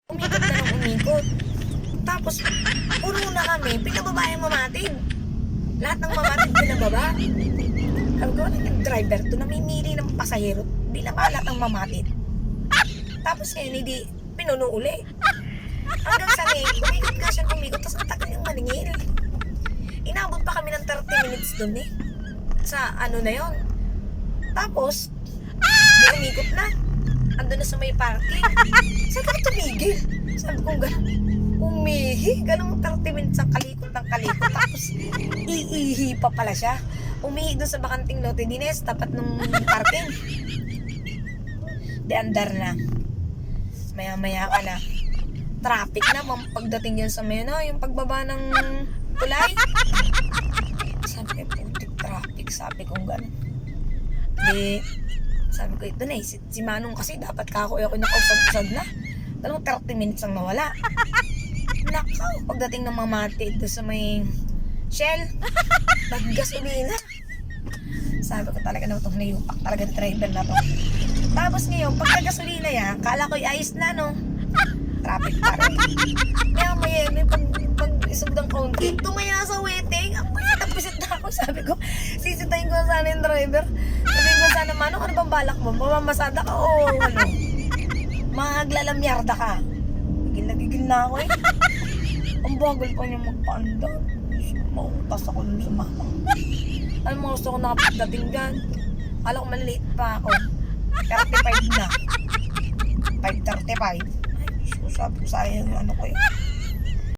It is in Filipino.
Umikot na ng umikot. Tapos, puno na kami, pinababa yung mamatid. Lahat ng mamatid pinababa. Sabi ko, ano yung driver to, namimili ng pasahero, binaba lahat ng mamatid. Tapos ngayon, hindi, pinuno uli. Hanggang sa ngayon, umikot nga siya, umikot, tapos ang tagal yung maningil. Inabot pa kami ng 30 minutes dun eh. Sa ano na yon. Tapos, di umikot na. Ando na sa may parking. Saan ka tumigil? Sabi ko gano'n. Umihi. Ganong 30 minutes ang kalikot ng kalikot. Tapos, iihi pa pala siya. Umihi doon sa bakanting lote dines, tapat ng parking. Di andar na. Maya-maya ka na. Traffic na. Pagdating yun sa may, no, yung pagbaba ng tulay. Sabi ko, putik traffic. Sabi ko gano'n. Di, sabi ko, ito na eh. Si Manong kasi dapat ako nakausad-usad na. Dalawang 30 minutes ang nawala. Nakaw, pagdating ng mamatid doon sa may Shell, naggasolina. Sabi ko talaga na itong nayupak talaga ng driver na to. Tapos ngayon, pag naggasolina yan, kala ko ayos na, no? Traffic pa rin. Kaya may pag-isog ng konti, tumaya sa waiting. Ang pisit na ako. Sabi ko, sisitayin ko sana yung driver. Sabi ko sana, Manong, ano bang balak mo? Mamamasada ka o ano? Maglalamyarda ka. Gigil na ako eh. Ang bagal pa niya magpaandar. Mautas ako dun sa mama. Alam mo, gusto ko nakapagdating dyan. Kala ko maliliit pa ako. 35 na. 5:35. Ay, sabi ko sayang yung ano ko eh.